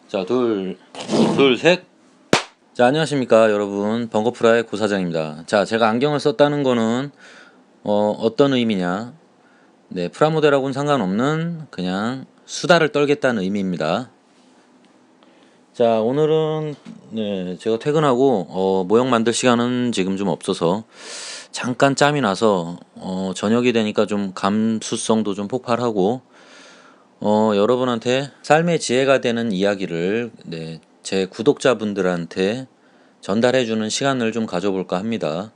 자, 셋. 자, 안녕하십니까, 여러분. 벙커프라의 고사장입니다. 자, 제가 안경을 썼다는 거는, 어떤 의미냐. 네, 프라모델하고는 상관없는 그냥 수다를 떨겠다는 의미입니다. 자, 오늘은, 네, 제가 퇴근하고, 모형 만들 시간은 지금 좀 없어서, 잠깐 짬이 나서, 저녁이 되니까 좀 감수성도 좀 폭발하고, 여러분한테 삶의 지혜가 되는 이야기를 제 구독자분들한테 전달해주는 시간을 좀 가져볼까 합니다.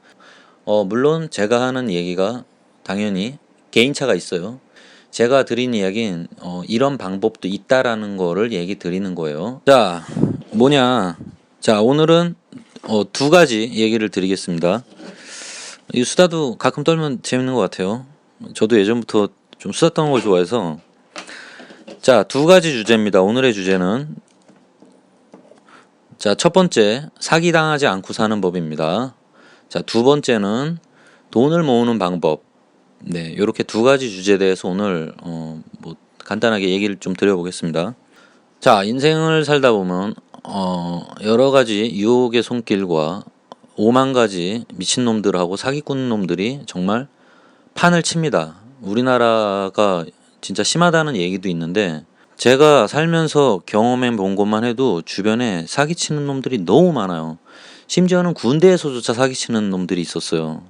물론 제가 하는 얘기가 당연히 개인차가 있어요. 제가 드린 이야기는 이런 방법도 있다라는 거를 얘기 드리는 거예요. 자, 뭐냐? 자, 오늘은 두 가지 얘기를 드리겠습니다. 이 수다도 가끔 떨면 재밌는 것 같아요. 저도 예전부터 좀 수다 떠는 걸 좋아해서. 자, 두 가지 주제입니다. 오늘의 주제는, 자, 첫 번째, 사기당하지 않고 사는 법입니다. 자, 두 번째는 돈을 모으는 방법. 네, 요렇게 두 가지 주제에 대해서 오늘 간단하게 얘기를 좀 드려보겠습니다. 자, 인생을 살다 보면 여러 가지 유혹의 손길과 5만 가지 미친놈들하고 사기꾼 놈들이 정말 판을 칩니다. 우리나라가 진짜 심하다는 얘기도 있는데, 제가 살면서 경험해 본 것만 해도 주변에 사기치는 놈들이 너무 많아요. 심지어는 군대에서조차 사기치는 놈들이 있었어요.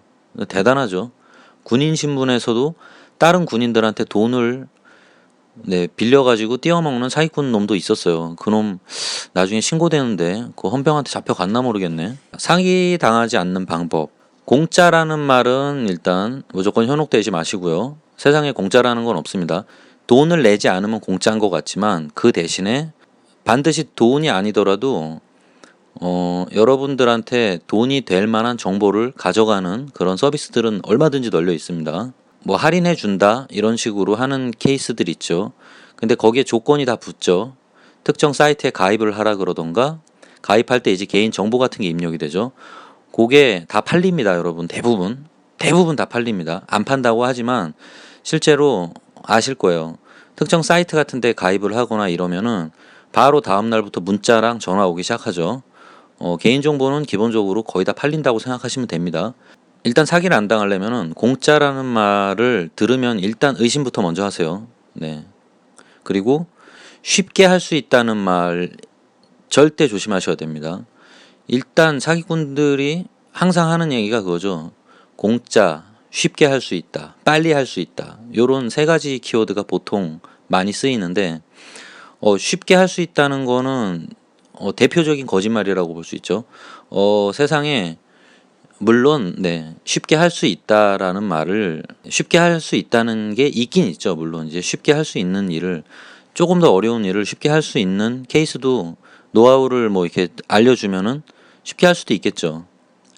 대단하죠. 군인 신분에서도 다른 군인들한테 돈을 빌려가지고 띄어먹는 사기꾼 놈도 있었어요. 그놈 나중에 신고되는데 그 헌병한테 잡혀갔나 모르겠네. 사기 당하지 않는 방법. 공짜라는 말은 일단 무조건 현혹되지 마시고요. 세상에 공짜라는 건 없습니다. 돈을 내지 않으면 공짜인 것 같지만 그 대신에 반드시 돈이 아니더라도 여러분들한테 돈이 될 만한 정보를 가져가는 그런 서비스들은 얼마든지 널려 있습니다. 뭐 할인해 준다 이런 식으로 하는 케이스들 있죠. 근데 거기에 조건이 다 붙죠. 특정 사이트에 가입을 하라 그러던가, 가입할 때 이제 개인 정보 같은 게 입력이 되죠. 그게 다 팔립니다, 여러분. 대부분 다 팔립니다. 안 판다고 하지만 실제로 아실 거예요. 특정 사이트 같은 데 가입을 하거나 이러면은 바로 다음 날부터 문자랑 전화 오기 시작하죠. 개인정보는 기본적으로 거의 다 팔린다고 생각하시면 됩니다. 일단 사기를 안 당하려면은 공짜라는 말을 들으면 일단 의심부터 먼저 하세요. 네. 그리고 쉽게 할 수 있다는 말 절대 조심하셔야 됩니다. 일단 사기꾼들이 항상 하는 얘기가 그거죠. 공짜, 쉽게 할 수 있다, 빨리 할 수 있다. 요런 세 가지 키워드가 보통 많이 쓰이는데, 쉽게 할 수 있다는 거는 대표적인 거짓말이라고 볼 수 있죠. 세상에 물론 쉽게 할 수 있다라는 말을, 쉽게 할 수 있다는 게 있긴 있죠. 물론 이제 쉽게 할 수 있는 일을, 조금 더 어려운 일을 쉽게 할 수 있는 케이스도 노하우를 뭐 이렇게 알려주면은 쉽게 할 수도 있겠죠.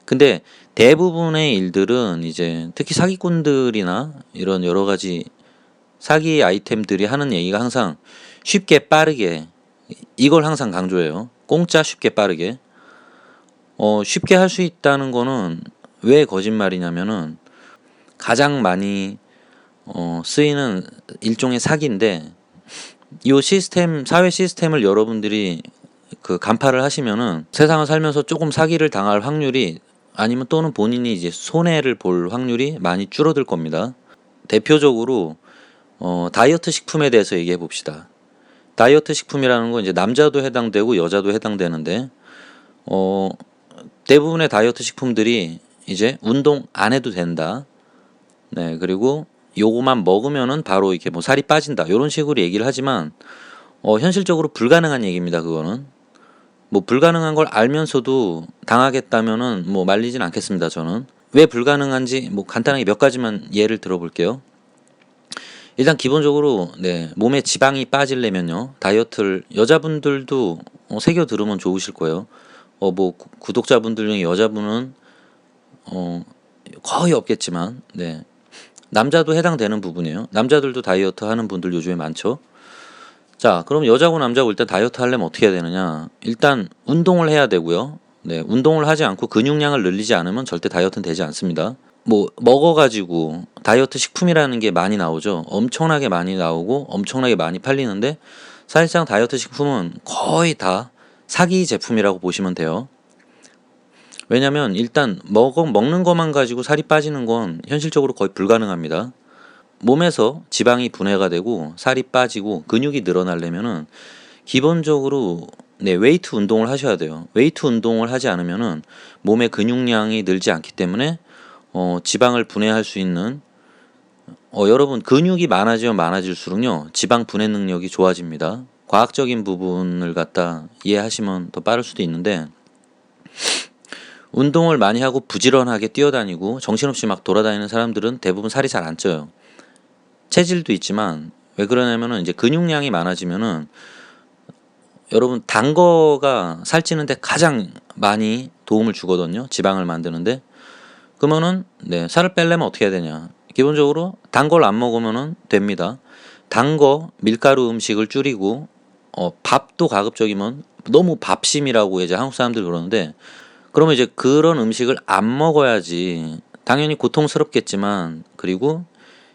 근데 대부분의 일들은 이제 특히 사기꾼들이나 이런 여러 가지 사기 아이템들이 하는 얘기가 항상 쉽게 빠르게, 이걸 항상 강조해요. 공짜 쉽게 빠르게. 쉽게 할 수 있다는 거는 왜 거짓말이냐면은 가장 많이 쓰이는 일종의 사기인데, 이 시스템, 사회 시스템을 여러분들이 그 간파를 하시면은 세상을 살면서 조금 사기를 당할 확률이, 아니면 또는 본인이 이제 손해를 볼 확률이 많이 줄어들 겁니다. 대표적으로 다이어트 식품에 대해서 얘기해 봅시다. 다이어트 식품이라는 건 이제 남자도 해당되고 여자도 해당되는데, 대부분의 다이어트 식품들이 이제 운동 안 해도 된다. 네, 그리고 요거만 먹으면은 바로 이렇게 뭐 살이 빠진다. 이런 식으로 얘기를 하지만 현실적으로 불가능한 얘기입니다. 그거는 뭐 불가능한 걸 알면서도 당하겠다면은 뭐 말리진 않겠습니다. 저는 왜 불가능한지 뭐 간단하게 몇 가지만 예를 들어볼게요. 일단 기본적으로 몸에 지방이 빠지려면요, 다이어트를, 여자분들도 새겨 들으면 좋으실 거예요. 뭐 구독자분들 중에 여자분은 거의 없겠지만 남자도 해당되는 부분이에요. 남자들도 다이어트 하는 분들 요즘에 많죠. 자, 그럼 여자고 남자고 일단 다이어트 하려면 어떻게 해야 되느냐? 일단 운동을 해야 되고요. 운동을 하지 않고 근육량을 늘리지 않으면 절대 다이어트는 되지 않습니다. 뭐 먹어가지고 다이어트 식품이라는 게 많이 나오죠. 엄청나게 많이 나오고 엄청나게 많이 팔리는데, 사실상 다이어트 식품은 거의 다 사기 제품이라고 보시면 돼요. 왜냐면 일단 먹는 것만 가지고 살이 빠지는 건 현실적으로 거의 불가능합니다. 몸에서 지방이 분해가 되고 살이 빠지고 근육이 늘어나려면은 기본적으로 웨이트 운동을 하셔야 돼요. 웨이트 운동을 하지 않으면은 몸의 근육량이 늘지 않기 때문에 지방을 분해할 수 있는 여러분 근육이 많아지면 많아질수록요 지방 분해 능력이 좋아집니다. 과학적인 부분을 갖다 이해하시면 더 빠를 수도 있는데, 운동을 많이 하고 부지런하게 뛰어다니고 정신없이 막 돌아다니는 사람들은 대부분 살이 잘 안 쪄요. 체질도 있지만 왜 그러냐면은 이제 근육량이 많아지면은 여러분 단 거가 살찌는데 가장 많이 도움을 주거든요. 지방을 만드는데. 그러면은 살을 빼려면 어떻게 해야 되냐? 기본적으로 단 걸 안 먹으면은 됩니다. 단 거, 밀가루 음식을 줄이고 밥도 가급적이면 너무 밥심이라고 이제 한국 사람들 그러는데, 그러면 이제 그런 음식을 안 먹어야지. 당연히 고통스럽겠지만, 그리고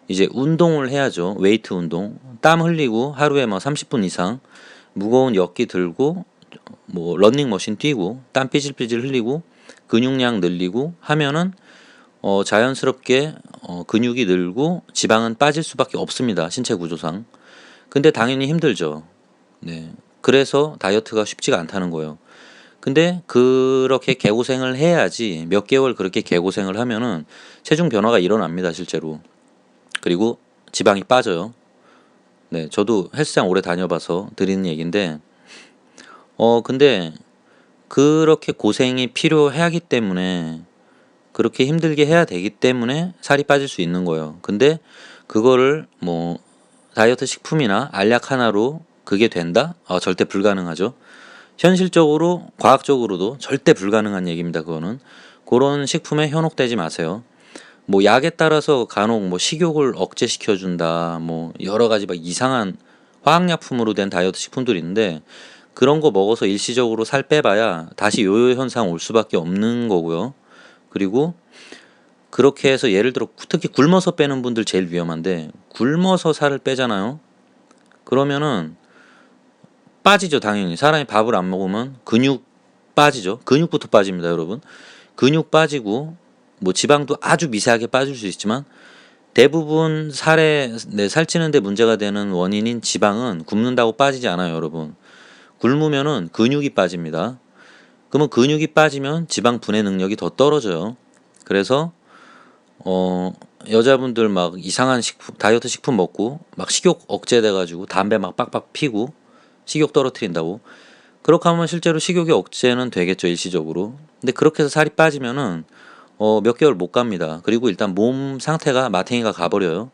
이제 운동을 해야죠. 웨이트 운동. 땀 흘리고 하루에 뭐 30분 이상 무거운 역기 들고 뭐 러닝머신 뛰고 땀 삐질삐질 흘리고 근육량 늘리고 하면은 자연스럽게 근육이 늘고 지방은 빠질 수밖에 없습니다. 신체 구조상. 근데 당연히 힘들죠. 네. 그래서 다이어트가 쉽지가 않다는 거예요. 근데 그렇게 개고생을 해야지, 몇 개월 그렇게 개고생을 하면은 체중 변화가 일어납니다, 실제로. 그리고 지방이 빠져요. 네, 저도 헬스장 오래 다녀봐서 드리는 얘기인데, 근데 그렇게 고생이 필요하기 때문에, 그렇게 힘들게 해야 되기 때문에 살이 빠질 수 있는 거예요. 근데 그거를 뭐 다이어트 식품이나 알약 하나로 그게 된다? 절대 불가능하죠. 현실적으로 과학적으로도 절대 불가능한 얘기입니다. 그거는. 그런 식품에 현혹되지 마세요. 뭐 약에 따라서 간혹 뭐 식욕을 억제시켜 준다, 뭐 여러 가지 막 이상한 화학약품으로 된 다이어트 식품들이 있는데, 그런 거 먹어서 일시적으로 살 빼봐야 다시 요요 현상 올 수밖에 없는 거고요. 그리고 그렇게 해서 예를 들어 특히 굶어서 빼는 분들 제일 위험한데, 굶어서 살을 빼잖아요. 그러면은 빠지죠. 당연히 사람이 밥을 안 먹으면 근육 빠지죠. 근육부터 빠집니다, 여러분. 근육 빠지고 뭐 지방도 아주 미세하게 빠질 수 있지만, 대부분 살찌는데 문제가 되는 원인인 지방은 굶는다고 빠지지 않아요, 여러분. 굶으면은 근육이 빠집니다. 그러면 근육이 빠지면 지방 분해 능력이 더 떨어져요. 그래서 여자분들 막 이상한 다이어트 식품 먹고 막 식욕 억제돼 가지고 담배 막 빡빡 피고 식욕 떨어뜨린다고, 그렇게 하면 실제로 식욕이 억제는 되겠죠, 일시적으로. 근데 그렇게 해서 살이 빠지면은 몇 개월 못 갑니다. 그리고 일단 몸 상태가 마탱이가 가버려요.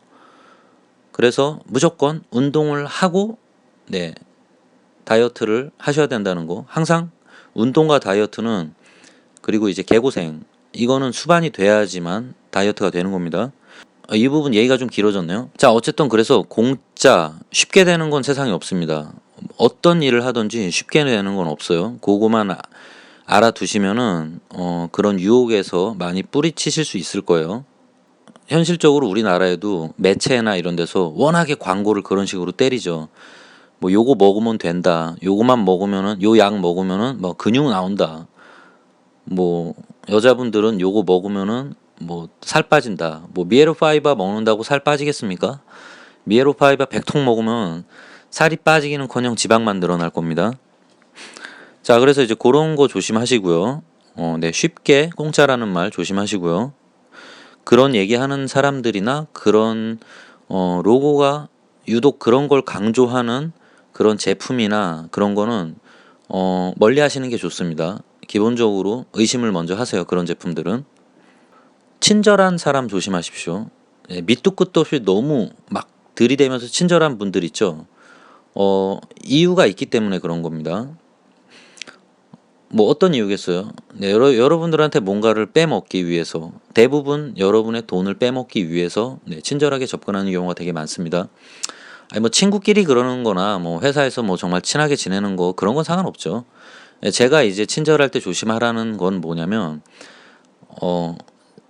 그래서 무조건 운동을 하고 다이어트를 하셔야 된다는 거. 항상 운동과 다이어트는, 그리고 이제 개고생, 이거는 수반이 돼야지만 다이어트가 되는 겁니다. 이 부분 얘기가 좀 길어졌네요. 자, 어쨌든 그래서 공짜 쉽게 되는 건 세상에 없습니다. 어떤 일을 하든지 쉽게 되는 건 없어요. 그거만 알아두시면은 그런 유혹에서 많이 뿌리치실 수 있을 거예요. 현실적으로 우리나라에도 매체나 이런 데서 워낙에 광고를 그런 식으로 때리죠. 뭐 요거 먹으면 된다, 요거만 먹으면은, 요 약 먹으면은 뭐 근육 나온다, 뭐 여자분들은 요거 먹으면은 뭐 살 빠진다, 뭐 미에로파이바 먹는다고 살 빠지겠습니까? 미에로파이바 100통 먹으면 살이 빠지기는커녕 지방만 늘어날 겁니다. 자, 그래서 이제 그런 거 조심하시고요. 쉽게 공짜라는 말 조심하시고요. 그런 얘기하는 사람들이나 그런 로고가 유독 그런 걸 강조하는 그런 제품이나 그런 거는 멀리 하시는 게 좋습니다. 기본적으로 의심을 먼저 하세요. 그런 제품들은. 친절한 사람 조심하십시오. 밑도 끝도 없이 너무 막 들이대면서 친절한 분들 있죠. 이유가 있기 때문에 그런 겁니다. 뭐 어떤 이유겠어요? 여러분들한테 뭔가를 빼먹기 위해서, 대부분 여러분의 돈을 빼먹기 위해서 친절하게 접근하는 경우가 되게 많습니다. 아니 뭐 친구끼리 그러는 거나 뭐 회사에서 뭐 정말 친하게 지내는 거, 그런 건 상관없죠. 제가 이제 친절할 때 조심하라는 건 뭐냐면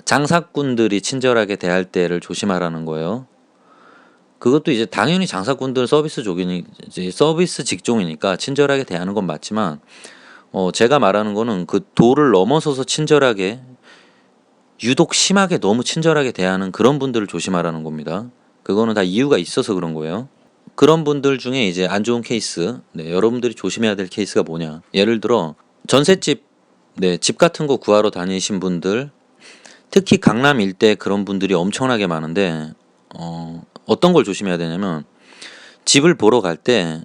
장사꾼들이 친절하게 대할 때를 조심하라는 거예요. 그것도 이제 당연히 장사꾼들 서비스족이니 이제 서비스 직종이니까 친절하게 대하는 건 맞지만 제가 말하는 거는 그 도를 넘어서서 친절하게 유독 심하게 너무 친절하게 대하는 그런 분들을 조심하라는 겁니다. 그거는 다 이유가 있어서 그런 거예요. 그런 분들 중에 이제 안 좋은 케이스, 네, 여러분들이 조심해야 될 케이스가 뭐냐. 예를 들어 전셋집, 네, 집 같은 거 구하러 다니신 분들, 특히 강남 일대 그런 분들이 엄청나게 많은데 어떤 걸 조심해야 되냐면 집을 보러 갈 때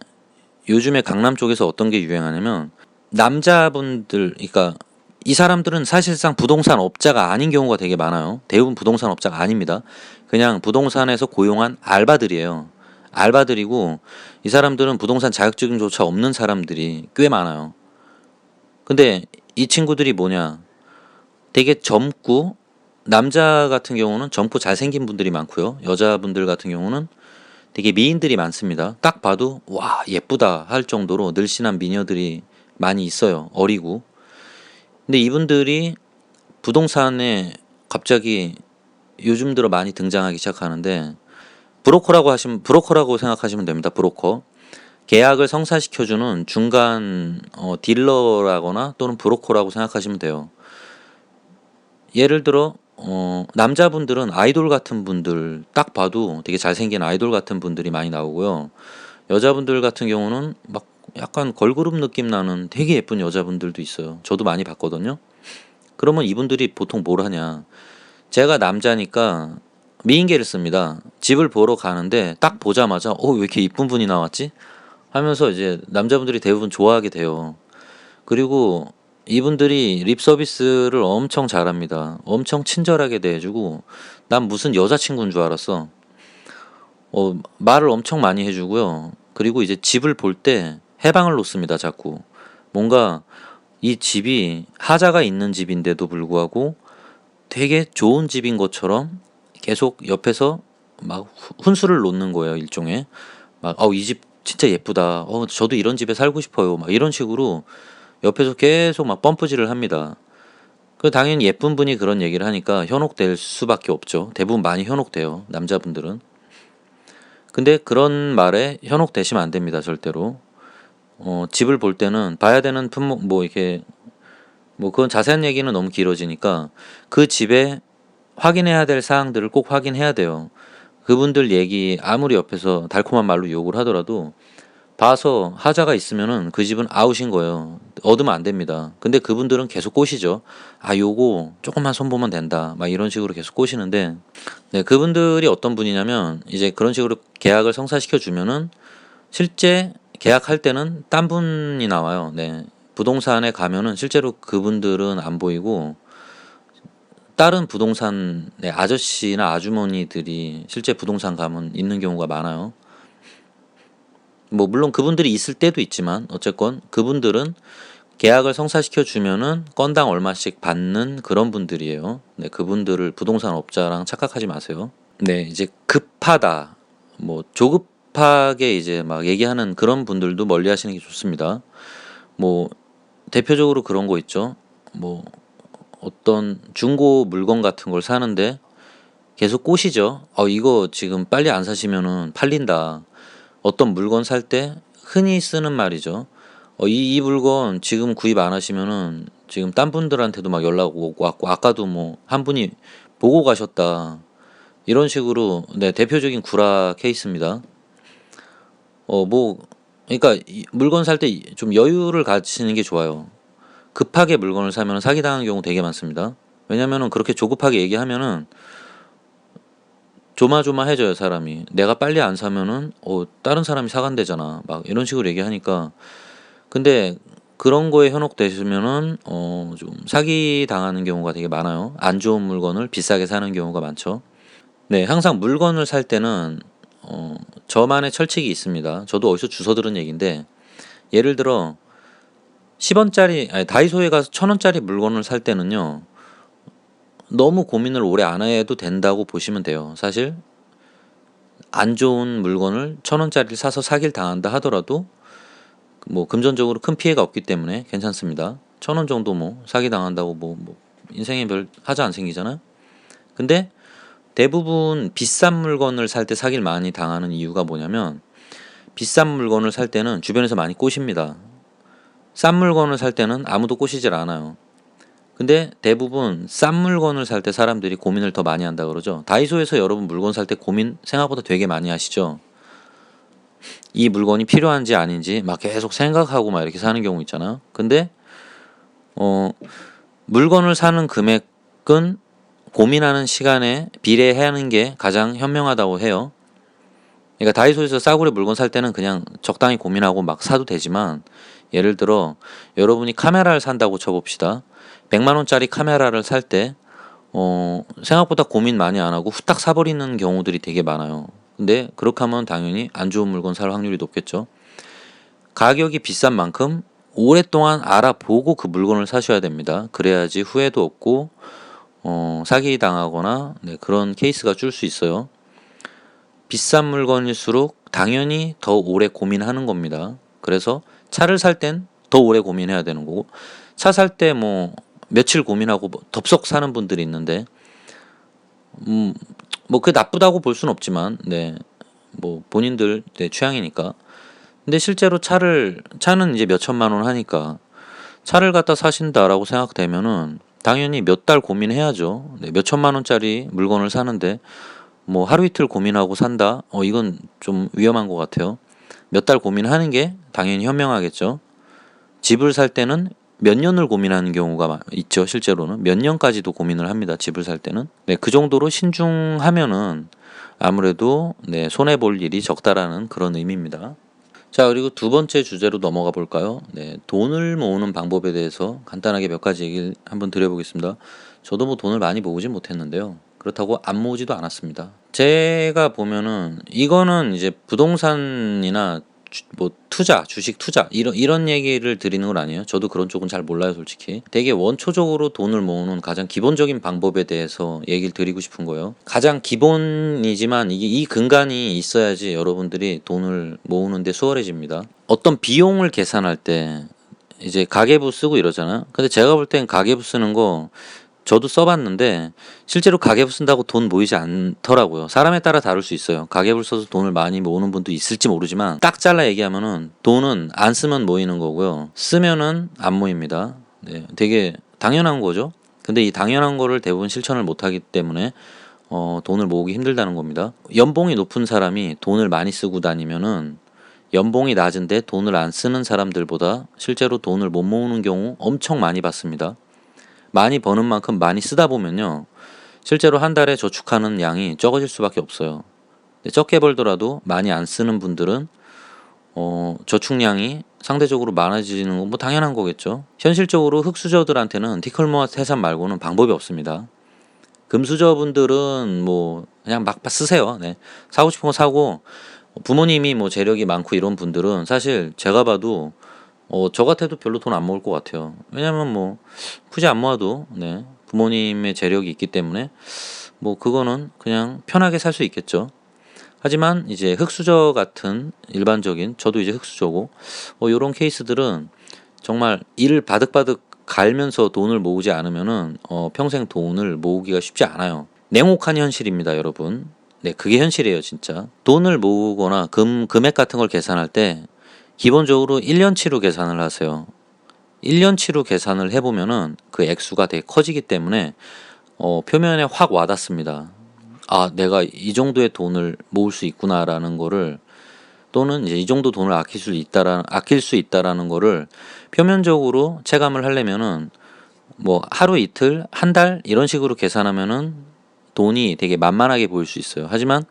요즘에 강남 쪽에서 어떤 게 유행하냐면 남자분들, 그러니까 이 사람들은 사실상 부동산 업자가 아닌 경우가 되게 많아요. 대부분 부동산 업자가 아닙니다. 그냥 부동산에서 고용한 알바들이에요. 알바들이고 이 사람들은 부동산 자격증조차 없는 사람들이 꽤 많아요. 근데 이 친구들이 뭐냐, 되게 젊고, 남자 같은 경우는 젊고 잘생긴 분들이 많고요. 여자분들 같은 경우는 되게 미인들이 많습니다. 딱 봐도 와 예쁘다 할 정도로 늘씬한 미녀들이 많이 있어요. 어리고. 근데 이분들이 부동산에 갑자기 요즘 들어 많이 등장하기 시작하는데 브로커라고 생각하시면 됩니다. 브로커. 계약을 성사시켜주는 중간 딜러라거나 또는 브로커라고 생각하시면 돼요. 예를 들어 남자분들은 아이돌 같은 분들 딱 봐도 되게 잘생긴 아이돌 같은 분들이 많이 나오고요. 여자분들 같은 경우는 막 약간 걸그룹 느낌 나는 되게 예쁜 여자분들도 있어요. 저도 많이 봤거든요. 그러면 이분들이 보통 뭘 하냐. 제가 남자니까 미인계를 씁니다. 집을 보러 가는데 딱 보자마자 왜 이렇게 이쁜 분이 나왔지? 하면서 이제 남자분들이 대부분 좋아하게 돼요. 그리고 이분들이 립 서비스를 엄청 잘합니다. 엄청 친절하게 대해주고 난 무슨 여자친구인 줄 알았어. 말을 엄청 많이 해주고요. 그리고 이제 집을 볼 때 해방을 놓습니다. 자꾸 뭔가 이 집이 하자가 있는 집인데도 불구하고 되게 좋은 집인 것처럼 계속 옆에서 막 훈수를 놓는 거예요. 일종의 막 이 집 진짜 예쁘다. 저도 이런 집에 살고 싶어요. 막 이런 식으로 옆에서 계속 막 펌프질을 합니다. 당연히 예쁜 분이 그런 얘기를 하니까 현혹될 수밖에 없죠. 대부분 많이 현혹돼요. 남자분들은. 근데 그런 말에 현혹되시면 안 됩니다. 절대로. 집을 볼 때는 봐야 되는 품목, 뭐 이렇게 그건 자세한 얘기는 너무 길어지니까 그 집에 확인해야 될 사항들을 꼭 확인해야 돼요. 그분들 얘기 아무리 옆에서 달콤한 말로 욕을 하더라도 봐서 하자가 있으면은 그 집은 아웃인 거예요. 얻으면 안 됩니다. 근데 그분들은 계속 꼬시죠. 요거 조금만 손보면 된다. 막 이런 식으로 계속 꼬시는데, 네, 그분들이 어떤 분이냐면 이제 그런 식으로 계약을 성사시켜 주면은 실제 계약할 때는 딴 분이 나와요. 네. 부동산에 가면은 실제로 그분들은 안 보이고 다른 부동산 아저씨나 아주머니들이 실제 부동산 가면 있는 경우가 많아요. 물론 그분들이 있을 때도 있지만 어쨌건 그분들은 계약을 성사시켜 주면은 건당 얼마씩 받는 그런 분들이에요. 네, 그분들을 부동산 업자랑 착각하지 마세요. 네, 이제 급하다, 조급하게 이제 막 얘기하는 그런 분들도 멀리 하시는 게 좋습니다. 대표적으로 그런 거 있죠. 어떤 중고 물건 같은 걸 사는데 계속 꼬시죠. 이거 지금 빨리 안 사시면은 팔린다. 어떤 물건 살 때 흔히 쓰는 말이죠. 이 물건 지금 구입 안 하시면은 지금 딴 분들한테도 막 연락 오고 왔고 아까도 한 분이 보고 가셨다. 이런 식으로 네, 대표적인 구라 케이스입니다. 그러니까 물건 살 때 좀 여유를 가지시는 게 좋아요. 급하게 물건을 사면 사기당하는 경우 되게 많습니다. 왜냐면은 그렇게 조급하게 얘기하면은 조마조마해져요, 사람이. 내가 빨리 안 사면은 다른 사람이 사간대잖아. 막 이런 식으로 얘기하니까. 근데 그런 거에 현혹되시면은 좀 사기 당하는 경우가 되게 많아요. 안 좋은 물건을 비싸게 사는 경우가 많죠. 네, 항상 물건을 살 때는 저만의 철칙이 있습니다. 저도 어디서 주워 들은 얘기인데 예를 들어 10원짜리 다이소에 가서 1000원짜리 물건을 살 때는요. 너무 고민을 오래 안 해도 된다고 보시면 돼요. 사실 안 좋은 물건을 1000원짜리를 사서 사기를 당한다 하더라도 금전적으로 큰 피해가 없기 때문에 괜찮습니다. 1000원 정도 사기 당한다고 인생에 별 하자 안 생기잖아요. 근데 대부분 비싼 물건을 살 때 사기를 많이 당하는 이유가 뭐냐면 비싼 물건을 살 때는 주변에서 많이 꼬십니다. 싼 물건을 살 때는 아무도 꼬시질 않아요. 근데 대부분 싼 물건을 살 때 사람들이 고민을 더 많이 한다 그러죠. 다이소에서 여러분 물건 살 때 고민 생각보다 되게 많이 하시죠. 이 물건이 필요한지 아닌지 막 계속 생각하고 막 이렇게 사는 경우 있잖아요. 근데 물건을 사는 금액은 고민하는 시간에 비례하는 게 가장 현명하다고 해요. 그러니까 다이소에서 싸구려 물건 살 때는 그냥 적당히 고민하고 막 사도 되지만, 예를 들어 여러분이 카메라를 산다고 쳐봅시다. 100만 원짜리 카메라를 살 때 생각보다 고민 많이 안 하고 후딱 사버리는 경우들이 되게 많아요. 근데 그렇게 하면 당연히 안 좋은 물건 살 확률이 높겠죠. 가격이 비싼 만큼 오랫동안 알아보고 그 물건을 사셔야 됩니다. 그래야지 후회도 없고 사기 당하거나 그런 케이스가 줄 수 있어요. 비싼 물건일수록 당연히 더 오래 고민하는 겁니다. 그래서 차를 살 땐 더 오래 고민해야 되는 거고, 차 살 때 뭐 며칠 고민하고 덥석 사는 분들이 있는데 뭐 그게 나쁘다고 볼 수는 없지만 뭐 본인들 취향이니까. 근데 실제로 차는 이제 몇 천만 원 하니까 차를 갖다 사신다라고 생각되면은 당연히 몇 달 고민해야죠. 몇 천만 원짜리 물건을 사는데 뭐 하루 이틀 고민하고 산다? 이건 좀 위험한 것 같아요. 몇 달 고민하는 게 당연히 현명하겠죠. 집을 살 때는 몇 년을 고민하는 경우가 있죠. 실제로는 몇 년까지도 고민을 합니다. 집을 살 때는. 그 정도로 신중하면은 아무래도 손해 볼 일이 적다라는 그런 의미입니다. 자, 그리고 두 번째 주제로 넘어가 볼까요? 돈을 모으는 방법에 대해서 간단하게 몇 가지 얘기를 한번 드려보겠습니다. 저도 뭐 돈을 많이 모으진 못했는데요. 그렇다고 안 모으지도 않았습니다. 제가 보면은 이거는 이제 부동산이나 뭐 투자, 주식 투자 이런 얘기를 드리는 건 아니에요. 저도 그런 쪽은 잘 몰라요, 솔직히. 되게 원초적으로 돈을 모으는 가장 기본적인 방법에 대해서 얘기를 드리고 싶은 거예요. 가장 기본이지만 이 근간이 있어야지 여러분들이 돈을 모으는데 수월해집니다. 어떤 비용을 계산할 때 이제 가계부 쓰고 이러잖아요. 근데 제가 볼 땐 가계부 쓰는 거 저도 써봤는데 실제로 가계부 쓴다고 돈 모이지 않더라고요. 사람에 따라 다를 수 있어요. 가계부를 써서 돈을 많이 모으는 분도 있을지 모르지만 딱 잘라 얘기하면은 돈은 안 쓰면 모이는 거고요. 쓰면은 안 모입니다. 되게 당연한 거죠. 근데 이 당연한 거를 대부분 실천을 못하기 때문에 돈을 모으기 힘들다는 겁니다. 연봉이 높은 사람이 돈을 많이 쓰고 다니면은 연봉이 낮은데 돈을 안 쓰는 사람들보다 실제로 돈을 못 모으는 경우 엄청 많이 봤습니다. 많이 버는 만큼 많이 쓰다 보면요, 실제로 한 달에 저축하는 양이 적어질 수밖에 없어요. 적게 벌더라도 많이 안 쓰는 분들은 저축량이 상대적으로 많아지는 건 뭐 당연한 거겠죠. 현실적으로 흑수저들한테는 티끌모아 태산 말고는 방법이 없습니다. 금수저분들은 뭐 그냥 막 쓰세요. 사고 싶은 거 사고, 부모님이 뭐 재력이 많고 이런 분들은 사실 제가 봐도 저 같아도 별로 돈 안 모을 것 같아요. 왜냐면 뭐 굳이 안 모아도 부모님의 재력이 있기 때문에 뭐 그거는 그냥 편하게 살 수 있겠죠. 하지만 이제 흑수저 같은 일반적인, 저도 이제 흑수저고 요런 케이스들은 정말 이를 바득바득 갈면서 돈을 모으지 않으면은 평생 돈을 모으기가 쉽지 않아요. 냉혹한 현실입니다, 여러분. 그게 현실이에요, 진짜. 돈을 모으거나 금액 같은 걸 계산할 때 기본적으로 1년치로 계산을 하세요. 1년치로 계산을 해보면은 그 액수가 되게 커지기 때문에 표면에 확 와닿습니다. 아, 내가 이 정도의 돈을 모을 수 있구나라는 거를, 또는 이제 이 정도 돈을 아낄 수 있다라는 거를 표면적으로 체감을 하려면은 뭐 하루 이틀, 한 달 이런 식으로 계산하면은 돈이 되게 만만하게 보일 수 있어요. 하지만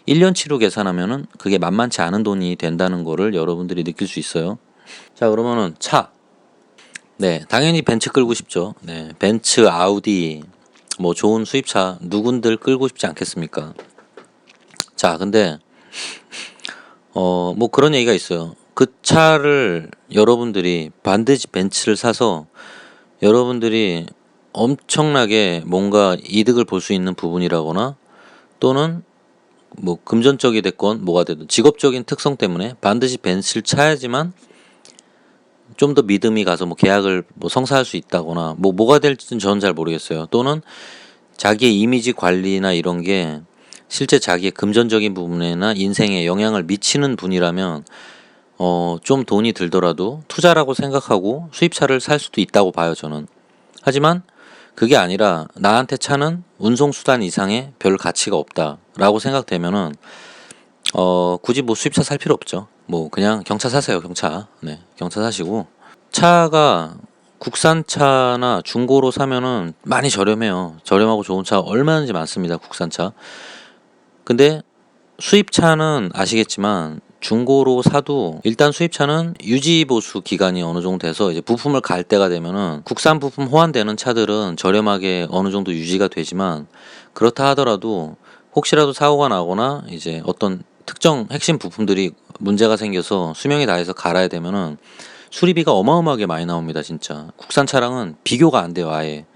1년치로 계산하면은 그게 만만치 않은 돈이 된다는 거를 여러분들이 느낄 수 있어요. 자, 그러면은 차. 당연히 벤츠 끌고 싶죠. 벤츠, 아우디, 뭐 좋은 수입차 누군들 끌고 싶지 않겠습니까? 자, 근데 뭐 그런 얘기가 있어요. 그 차를 여러분들이 반드시 벤츠를 사서 여러분들이 엄청나게 뭔가 이득을 볼 수 있는 부분이라거나, 또는 뭐 금전적이 됐건 뭐가 되든 직업적인 특성 때문에 반드시 벤츠를 차야지만 좀 더 믿음이 가서 뭐 계약을 뭐 성사할 수 있다거나 뭐가 될지는 저는 잘 모르겠어요. 또는 자기의 이미지 관리나 이런 게 실제 자기의 금전적인 부분이나 인생에 영향을 미치는 분이라면 좀 돈이 들더라도 투자라고 생각하고 수입차를 살 수도 있다고 봐요, 저는. 하지만 그게 아니라 나한테 차는 운송수단 이상의 별 가치가 없다라고 생각되면은 굳이 뭐 수입차 살 필요 없죠. 뭐 그냥 경차 사세요, 경차. 네, 경차 사시고. 차가 국산차나 중고로 사면은 많이 저렴해요. 저렴하고 좋은 차 얼마든지 많습니다, 국산차. 근데 수입차는 아시겠지만 중고로 사도 일단 수입차는 유지 보수 기간이 어느 정도 돼서 이제 부품을 갈 때가 되면은 국산 부품 호환되는 차들은 저렴하게 어느 정도 유지가 되지만, 그렇다 하더라도 혹시라도 사고가 나거나 이제 어떤 특정 핵심 부품들이 문제가 생겨서 수명이 다해서 갈아야 되면은 수리비가 어마어마하게 많이 나옵니다, 진짜. 국산 차량은 비교가 안 돼요, 아예.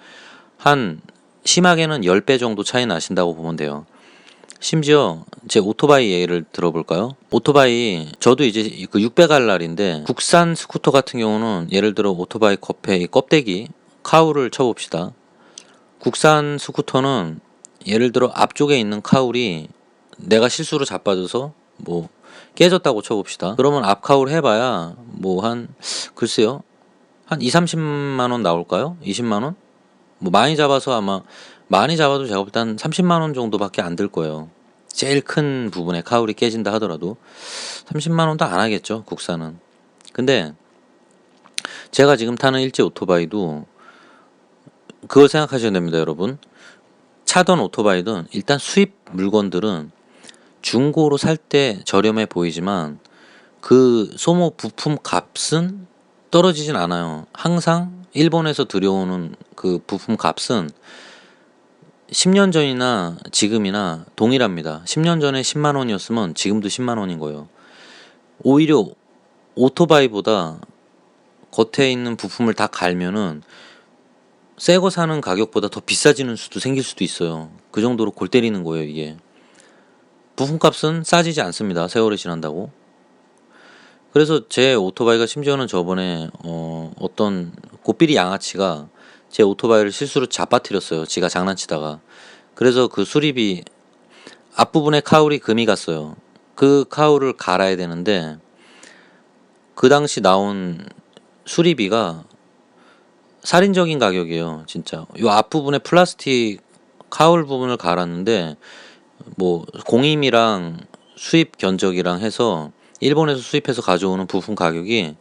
한 심하게는 10배 정도 차이 나신다고 보면 돼요. 심지어 제 오토바이 예를 들어볼까요? 오토바이 저도 이제 그 600 갈 날인데, 국산 스쿠터 같은 경우는 예를 들어 오토바이 겉에 이 껍데기 카울을 쳐봅시다. 국산 스쿠터는 예를 들어 앞쪽에 있는 카울이 내가 실수로 자빠져서 뭐 깨졌다고 쳐봅시다. 그러면 앞 카울 해봐야 뭐 한 글쎄요, 한 2, 30만 원 나올까요? 20만 원? 뭐 많이 잡아서 아마, 많이 잡아도 제가 볼 때 한 30만 원 정도밖에 안 들 거예요. 제일 큰 부분에 카울이 깨진다 하더라도 30만 원도 안 하겠죠, 국산은. 근데 제가 지금 타는 일제 오토바이도 그걸 생각하셔야 됩니다, 여러분. 차든 오토바이든 일단 수입 물건들은 중고로 살 때 저렴해 보이지만 그 소모 부품 값은 떨어지진 않아요. 항상 일본에서 들여오는 그 부품 값은 10년 전이나 지금이나 동일합니다. 10년 전에 10만 원이었으면 지금도 10만 원인 거예요. 오히려 오토바이보다 겉에 있는 부품을 다 갈면은 새 거 사는 가격보다 더 비싸지는 수도 생길 수도 있어요. 그 정도로 골 때리는 거예요, 이게. 부품값은 싸지지 않습니다, 세월이 지난다고. 그래서 제 오토바이가 심지어는 저번에 어떤 고삐리 양아치가 제 오토바이를 실수로 잡아뜨렸어요, 지가 장난치다가. 그래서 그 수리비, 앞부분에 카울이 금이 갔어요. 그 카울을 갈아야 되는데 그 당시 나온 수리비가 살인적인 가격이에요, 진짜. 요 앞부분에 플라스틱 카울 부분을 갈았는데 뭐 공임이랑 수입 견적이랑 해서 일본에서 수입해서 가져오는 부품 가격이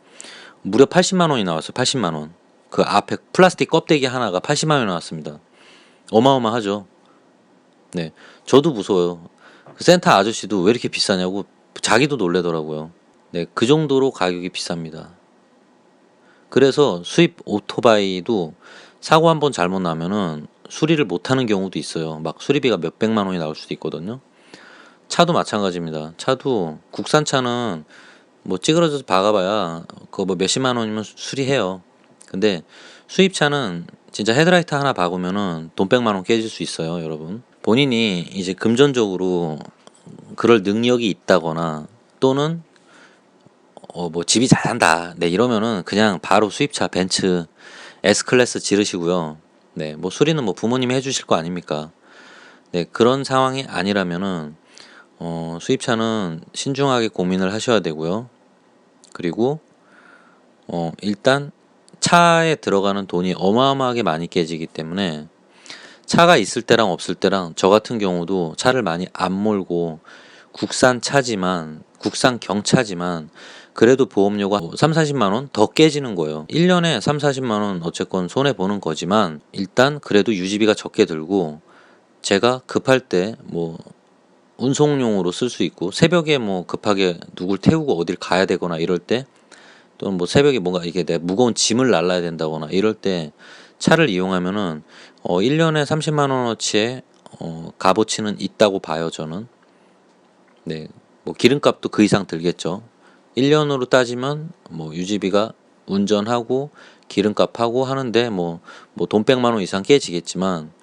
무려 80만 원이 나왔어요. 80만 원. 그 앞에 플라스틱 껍데기 하나가 80만 원이 나왔습니다. 어마어마하죠. 네, 저도 무서워요. 그 센터 아저씨도 왜 이렇게 비싸냐고 자기도 놀래더라고요. 네, 그 정도로 가격이 비쌉니다. 그래서 수입 오토바이도 사고 한번 잘못 나면은 수리를 못하는 경우도 있어요. 막 수리비가 몇백만 원이 나올 수도 있거든요. 차도 마찬가지입니다. 차도 국산 차는 뭐 찌그러져서 박아봐야 그거 뭐 몇십만 원이면 수리해요. 근데 수입차는 진짜 헤드라이트 하나 박으면은 돈 100만 원 깨질 수 있어요, 여러분. 본인이 이제 금전적으로 그럴 능력이 있다거나 또는 뭐 집이 잘 산다, 네, 이러면은 그냥 바로 수입차 벤츠 S클래스 지르시고요. 네, 뭐 수리는 뭐 부모님이 해주실 거 아닙니까? 네, 그런 상황이 아니라면은 수입차는 신중하게 고민을 하셔야 되고요. 그리고 일단 차에 들어가는 돈이 어마어마하게 많이 깨지기 때문에 차가 있을 때랑 없을 때랑 저 같은 경우도 차를 많이 안 몰고 국산 차지만, 국산 경차지만 그래도 보험료가 3, 40만 원 더 깨지는 거예요. 1년에 3, 40만 원 어쨌건 손해 보는 거지만 일단 그래도 유지비가 적게 들고 제가 급할 때 뭐 운송용으로 쓸 수 있고, 새벽에 뭐 급하게 누굴 태우고 어딜 가야 되거나 이럴 때, 또는 뭐 새벽에 뭔가 이게 내 무거운 짐을 날라야 된다거나 이럴 때 차를 이용하면은 1년에 30만 원어치의 값어치는 있다고 봐요, 저는. 네, 뭐 기름값도 그 이상 들겠죠. 1년으로 따지면 뭐 유지비가 운전하고 기름값하고 하는데 뭐 돈 100만 원 이상 깨지겠지만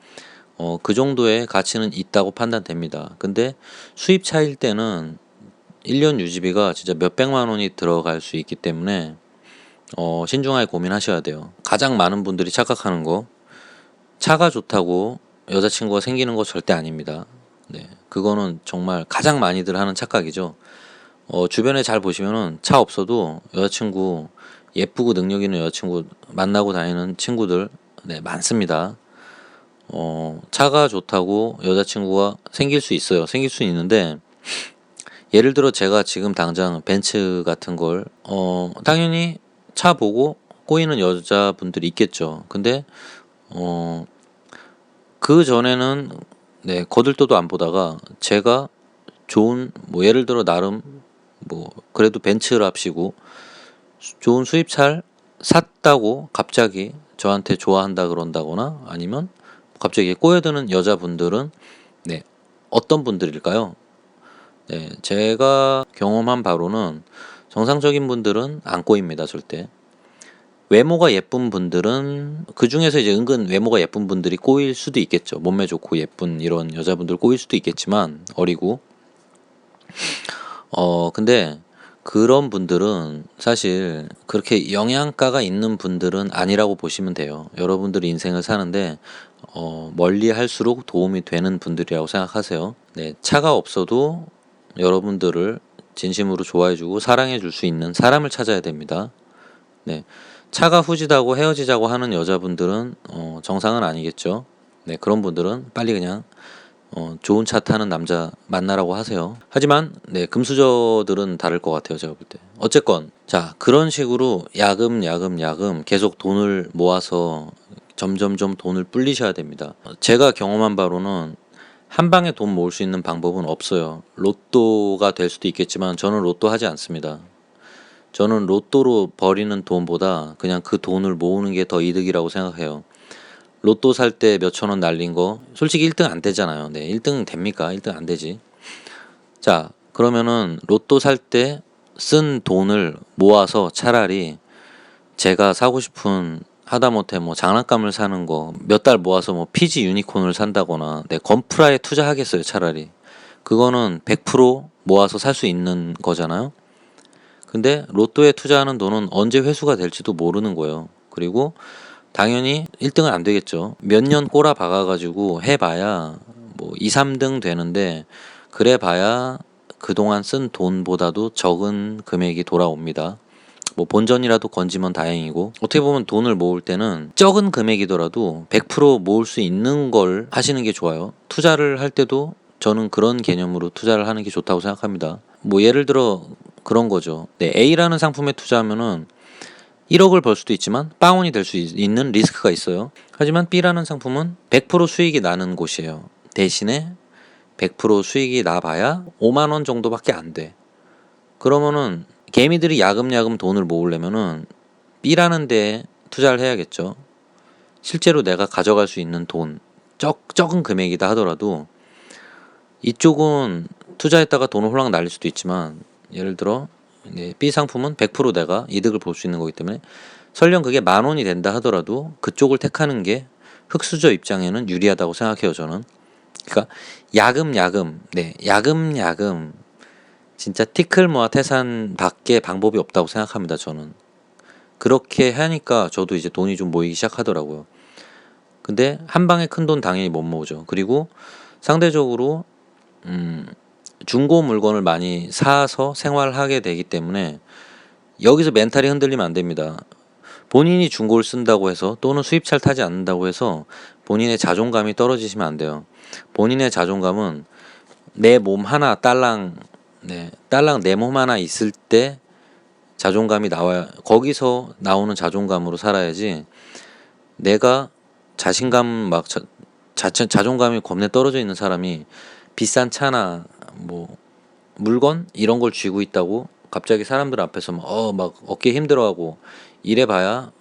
그 정도의 가치는 있다고 판단됩니다. 근데 수입차일 때는 1년 유지비가 진짜 몇백만 원이 들어갈 수 있기 때문에 신중하게 고민하셔야 돼요. 가장 많은 분들이 착각하는 거, 차가 좋다고 여자친구가 생기는 거 절대 아닙니다. 네, 그거는 정말 가장 많이들 하는 착각이죠. 주변에 잘 보시면은 차 없어도 여자친구, 예쁘고 능력 있는 여자친구 만나고 다니는 친구들, 네, 많습니다. 차가 좋다고 여자친구가 생길 수 있어요. 생길 수 있는데, 예를 들어 제가 지금 당장 벤츠 같은 걸, 당연히 차 보고 꼬이는 여자분들이 있겠죠. 근데, 그 전에는, 네, 거들떠도 안 보다가 제가 좋은, 뭐 예를 들어 나름 뭐 그래도 벤츠랍시고 좋은 수입차를 샀다고 갑자기 저한테 좋아한다 그런다거나, 아니면 갑자기 꼬여드는 여자분들은, 네, 어떤 분들일까요? 네, 제가 경험한 바로는 정상적인 분들은 안 꼬입니다, 절대. 외모가 예쁜 분들은, 그 중에서 이제 은근 외모가 예쁜 분들이 꼬일 수도 있겠죠. 몸매 좋고 예쁜 이런 여자분들 꼬일 수도 있겠지만, 어리고. 근데 그런 분들은 사실 그렇게 영양가가 있는 분들은 아니라고 보시면 돼요. 여러분들이 인생을 사는데 멀리 할수록 도움이 되는 분들이라고 생각하세요. 네, 차가 없어도 여러분들을 진심으로 좋아해주고 사랑해줄 수 있는 사람을 찾아야 됩니다. 네, 차가 후지다고 헤어지자고 하는 여자분들은 정상은 아니겠죠. 네, 그런 분들은 빨리 그냥 좋은 차 타는 남자 만나라고 하세요. 하지만 네, 금수저들은 다를 것 같아요, 제가 볼 때. 어쨌건 자, 그런 식으로 야금 계속 돈을 모아서 점점점 돈을 불리셔야 됩니다. 제가 경험한 바로는 한 방에 돈 모을 수 있는 방법은 없어요. 로또가 될 수도 있겠지만 저는 로또 하지 않습니다. 저는 로또로 버리는 돈보다 그냥 그 돈을 모으는 게 더 이득이라고 생각해요. 로또 살 때 몇천 원 날린 거 솔직히 1등 안 되잖아요. 네, 1등 됩니까? 1등 안 되지. 자, 그러면은 로또 살 때 쓴 돈을 모아서 차라리 제가 사고 싶은, 하다못해 뭐 장난감을 사는 거 몇 달 모아서 뭐 피지 유니콘을 산다거나, 네, 건프라에 투자하겠어요, 차라리. 그거는 100% 모아서 살 수 있는 거잖아요. 근데 로또에 투자하는 돈은 언제 회수가 될지도 모르는 거예요. 그리고 당연히 1등은 안 되겠죠. 몇 년 꼬라 박아가지고 해봐야 뭐 2, 3등 되는데, 그래봐야 그동안 쓴 돈보다도 적은 금액이 돌아옵니다. 뭐 본전이라도 건지면 다행이고, 어떻게 보면 돈을 모을 때는 적은 금액이더라도 100% 모을 수 있는 걸 하시는 게 좋아요. 투자를 할 때도 저는 그런 개념으로 투자를 하는 게 좋다고 생각합니다. 뭐 예를 들어 그런 거죠. 네, A라는 상품에 투자하면은 1억을 벌 수도 있지만 빵원이 될 수 있는 리스크가 있어요. 하지만 B라는 상품은 100% 수익이 나는 곳이에요. 대신에 100% 수익이 나봐야 5만 원 정도밖에 안 돼. 그러면은 개미들이 야금야금 돈을 모으려면은 B라는 데에 투자를 해야겠죠. 실제로 내가 가져갈 수 있는 돈, 적은 금액이다 하더라도 이쪽은 투자했다가 돈을 홀랑 날릴 수도 있지만, 예를 들어 B 상품은 100% 내가 이득을 볼 수 있는 거기 때문에 설령 그게 10,000원이 된다 하더라도 그쪽을 택하는 게 흑수저 입장에는 유리하다고 생각해요, 저는. 그러니까 야금야금, 네, 야금야금 진짜 티끌 모아 태산밖에 방법이 없다고 생각합니다, 저는. 그렇게 하니까 저도 이제 돈이 좀 모이기 시작하더라고요. 근데 한 방에 큰 돈 당연히 못 모으죠. 그리고 상대적으로 중고 물건을 많이 사서 생활하게 되기 때문에 여기서 멘탈이 흔들리면 안 됩니다. 본인이 중고를 쓴다고 해서, 또는 수입차를 타지 않는다고 해서 본인의 자존감이 떨어지시면 안 돼요. 본인의 자존감은 내 몸 하나 딸랑, 네, 딸랑 내 몸 하나 있을 때 자존감이 나와야, 거기서 나오는 자존감으로 살아야지. 내가 자신감 막 자존감이 겁내 떨어져 있는 사람이 비싼 차나 뭐 물건 이런 걸 쥐고 있다고 갑자기 사람들 앞에서 막 어깨 힘들어하고 이래봐야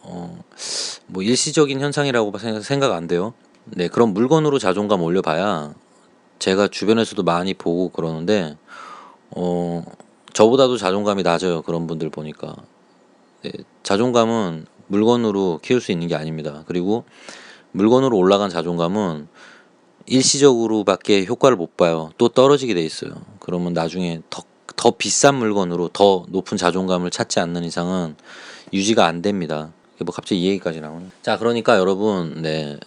뭐 일시적인 현상이라고 생각 안 돼요. 네, 그런 물건으로 자존감 올려봐야, 제가 주변에서도 많이 보고 그러는데 저보다도 자존감이 낮아요, 그런 분들 보니까. 네, 자존감은 물건으로 키울 수 있는 게 아닙니다. 그리고 물건으로 올라간 자존감은 일시적으로밖에 효과를 못 봐요. 또 떨어지게 돼 있어요. 그러면 나중에 더 비싼 물건으로 더 높은 자존감을 찾지 않는 이상은 유지가 안 됩니다. 뭐 갑자기 이 얘기까지 나오네. 자, 그러니까 여러분, 네,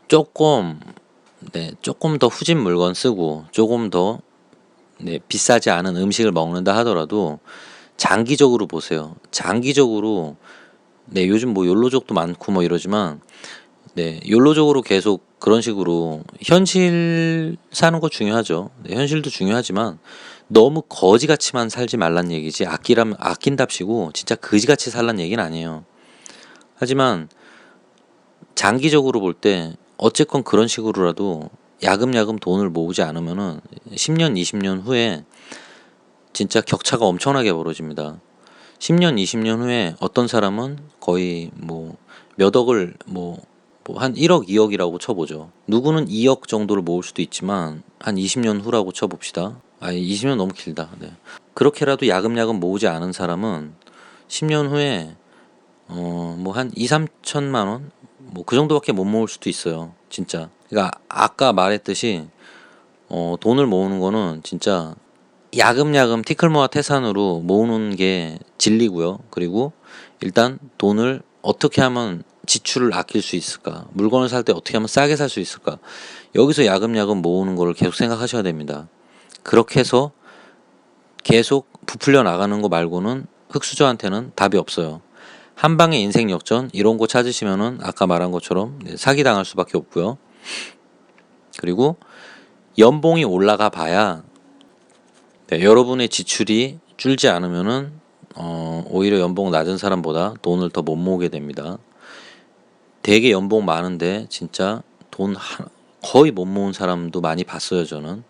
조금 조금 더 후진 물건 쓰고 조금 더 비싸지 않은 음식을 먹는다 하더라도 장기적으로 보세요. 장기적으로 요즘 뭐 욜로족도 많고 뭐 이러지만 욜로족으로 계속 그런 식으로 현실 사는 거 중요하죠. 현실도 중요하지만 너무 거지같이만 살지 말란 얘기지. 아끼라면 아낀답시고 진짜 거지같이 살란 얘기는 아니에요. 하지만 장기적으로 볼 때 어쨌건 그런 식으로라도 야금야금 돈을 모으지 않으면은 10년, 20년 후에 진짜 격차가 엄청나게 벌어집니다. 10년, 20년 후에 어떤 사람은 거의 뭐 몇 억을 한 1억, 2억이라고 쳐보죠. 누구는 2억 정도를 모을 수도 있지만 한 20년 후라고 쳐봅시다. 20년 너무 길다. 그렇게라도 야금야금 모으지 않은 사람은 10년 후에 뭐 한 2, 3천만 원? 뭐 그 정도밖에 못 모을 수도 있어요. 진짜. 그러니까 아까 말했듯이 돈을 모으는 거는 진짜 야금야금 티끌모아 태산으로 모으는 게 진리고요. 그리고 일단 돈을 어떻게 하면 지출을 아낄 수 있을까? 물건을 살 때 어떻게 하면 싸게 살 수 있을까? 여기서 야금야금 모으는 거를 계속 생각하셔야 됩니다. 그렇게 해서 계속 부풀려 나가는 거 말고는 흑수저한테는 답이 없어요. 한 방의 인생 역전 이런 거 찾으시면은 아까 말한 것처럼 사기 당할 수밖에 없고요. 그리고 연봉이 올라가 봐야 여러분의 지출이 줄지 않으면은 오히려 연봉 낮은 사람보다 돈을 더 못 모으게 됩니다. 되게 연봉 많은데 진짜 거의 못 모은 사람도 많이 봤어요, 저는.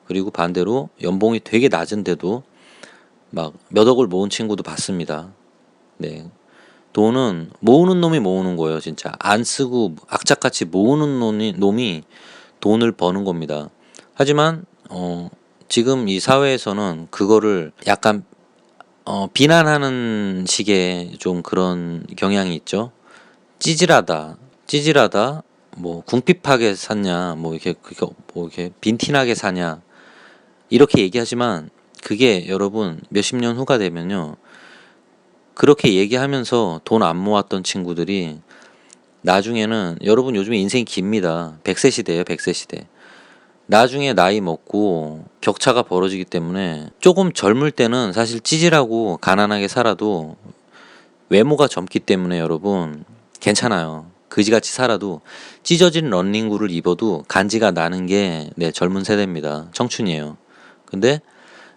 그리고 반대로 연봉이 되게 낮은데도 막 몇 억을 모은 친구도 봤습니다. 네. 돈은 모으는 놈이 모으는 거예요, 진짜. 안 쓰고 악착같이 모으는 놈이 돈을 버는 겁니다. 하지만 지금 이 사회에서는 그거를 약간 비난하는 식의 좀 그런 경향이 있죠. 찌질하다, 뭐 궁핍하게 샀냐, 뭐 이렇게 빈티나게 사냐 이렇게 얘기하지만 그게 여러분 몇십 년 후가 되면요. 그렇게 얘기하면서 돈 안 모았던 친구들이 나중에는 여러분 요즘에 인생이 깁니다. 100세 시대예요, 100세 시대. 나중에 나이 먹고 격차가 벌어지기 때문에 조금 젊을 때는 사실 찌질하고 가난하게 살아도 외모가 젊기 때문에 여러분 괜찮아요. 그지같이 살아도 찢어진 런닝구를 입어도 간지가 나는 게 젊은 세대입니다. 청춘이에요. 근데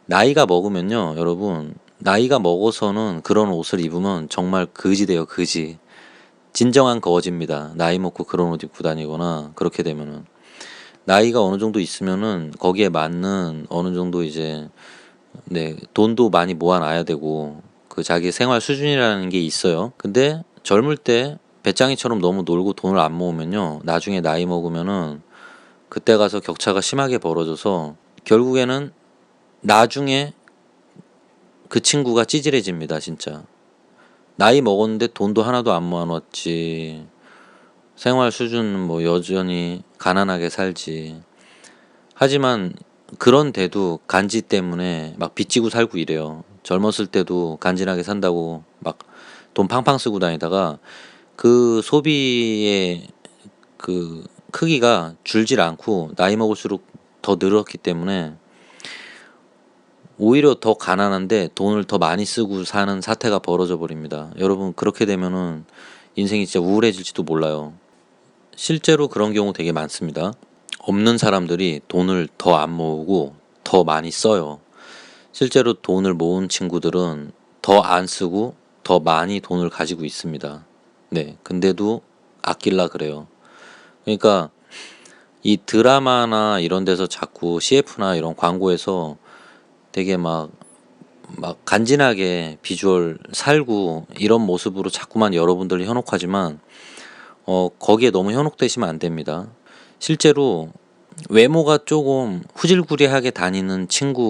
나이가 먹으면요 여러분 나이가 먹어서는 그런 옷을 입으면 정말 거지 돼요. 거지. 진정한 거지입니다. 나이 먹고 그런 옷 입고 다니거나 그렇게 되면은 나이가 어느 정도 있으면은 거기에 맞는 어느 정도 이제 돈도 많이 모아놔야 되고 그 자기 생활 수준이라는 게 있어요. 근데 젊을 때 배짱이처럼 너무 놀고 돈을 안 모으면요 나중에 나이 먹으면은 그때 가서 격차가 심하게 벌어져서 결국에는 나중에 그 친구가 찌질해집니다. 진짜 나이 먹었는데 돈도 하나도 안 모아놨지. 생활 수준은 뭐 여전히 가난하게 살지. 하지만 그런데도 간지 때문에 막 빚지고 살고 이래요. 젊었을 때도 간지나게 산다고 막 돈 팡팡 쓰고 다니다가 그 소비의 그 크기가 줄질 않고 나이 먹을수록 더 늘었기 때문에 오히려 더 가난한데 돈을 더 많이 쓰고 사는 사태가 벌어져 버립니다. 여러분 그렇게 되면은 인생이 진짜 우울해질지도 몰라요. 실제로 그런 경우 되게 많습니다. 없는 사람들이 돈을 더 안 모으고 더 많이 써요. 실제로 돈을 모은 친구들은 더 안 쓰고 더 많이 돈을 가지고 있습니다. 근데도 아낄라 그래요. 그러니까 이 드라마나 이런 데서 자꾸 CF나 이런 광고에서 되게 막 간지나게 비주얼 살고 이런 모습으로 자꾸만 여러분들이 현혹하지만 거기에 너무 현혹되시면 안 됩니다. 실제로 외모가 조금 후질구리하게 다니는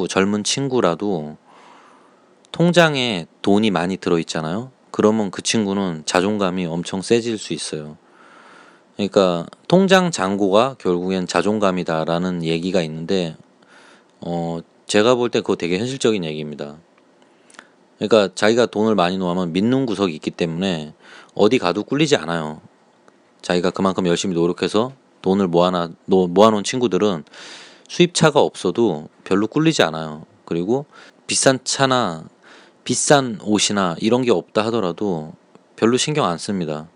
젊은 친구라도 통장에 돈이 많이 들어있잖아요. 그러면 그 친구는 자존감이 엄청 세질 수 있어요. 그러니까 통장 잔고가 결국엔 자존감이다라는 얘기가 있는데 제가 볼 때 그거 되게 현실적인 얘기입니다. 그러니까 자기가 돈을 많이 놓으면 믿는 구석이 있기 때문에 어디 가도 꿀리지 않아요. 자기가 그만큼 열심히 노력해서 돈을 모아놓은 친구들은 수입차가 없어도 별로 꿀리지 않아요. 그리고 비싼 차나 비싼 옷이나 이런 게 없다 하더라도 별로 신경 안 씁니다.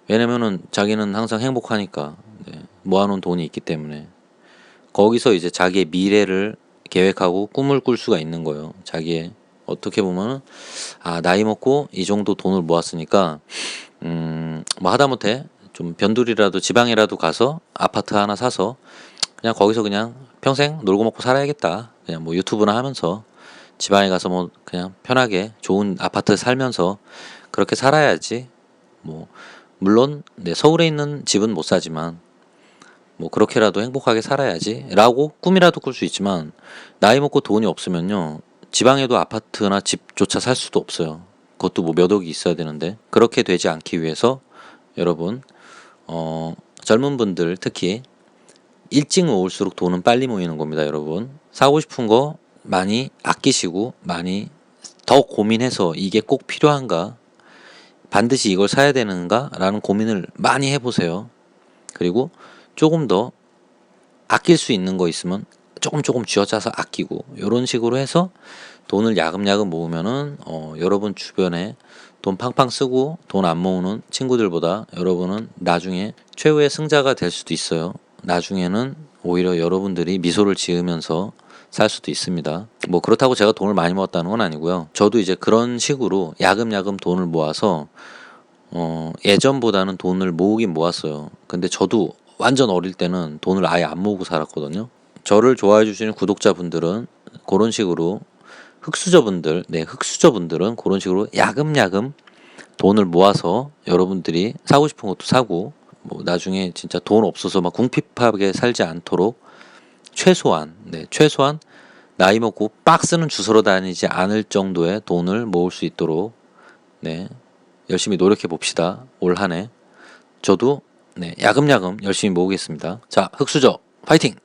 왜냐면은 자기는 항상 행복하니까. 네, 모아놓은 돈이 있기 때문에. 거기서 이제 자기의 미래를 계획하고 꿈을 꿀 수가 있는 거예요. 자기의 어떻게 보면은 나이 먹고 이 정도 돈을 모았으니까 뭐 하다못해 좀 변두리라도 지방이라도 가서 아파트 하나 사서 그냥 거기서 그냥 평생 놀고 먹고 살아야겠다. 그냥 뭐 유튜브나 하면서 지방에 가서 뭐 그냥 편하게 좋은 아파트 살면서 그렇게 살아야지. 뭐 물론 서울에 있는 집은 못 사지만 뭐 그렇게라도 행복하게 살아야지 라고 꿈이라도 꿀 수 있지만, 나이 먹고 돈이 없으면요 지방에도 아파트나 집조차 살 수도 없어요. 그것도 뭐 몇 억이 있어야 되는데. 그렇게 되지 않기 위해서 여러분 젊은 분들 특히 일찍 모을수록 돈은 빨리 모이는 겁니다. 여러분 사고 싶은 거 많이 아끼시고 많이 더 고민해서 이게 꼭 필요한가, 반드시 이걸 사야 되는가 라는 고민을 많이 해보세요. 그리고 조금 더 아낄 수 있는 거 있으면 조금 쥐어짜서 아끼고, 이런 식으로 해서 돈을 야금야금 모으면은 여러분 주변에 돈 팡팡 쓰고 돈 안 모으는 친구들보다 여러분은 나중에 최후의 승자가 될 수도 있어요. 나중에는 오히려 여러분들이 미소를 지으면서 살 수도 있습니다. 뭐 그렇다고 제가 돈을 많이 모았다는 건 아니고요. 저도 이제 그런 식으로 야금야금 돈을 모아서 예전보다는 돈을 모으긴 모았어요. 근데 저도 완전 어릴 때는 돈을 아예 안 모으고 살았거든요. 저를 좋아해 주시는 구독자분들은 그런 식으로, 흑수저분들은 그런 식으로 야금야금 돈을 모아서 여러분들이 사고 싶은 것도 사고, 뭐 나중에 진짜 돈 없어서 막 궁핍하게 살지 않도록 최소한 나이 먹고 박스는 주스러 다니지 않을 정도의 돈을 모을 수 있도록 열심히 노력해 봅시다. 올 한 해 저도 야금야금 열심히 모으겠습니다. 자, 흑수저 파이팅!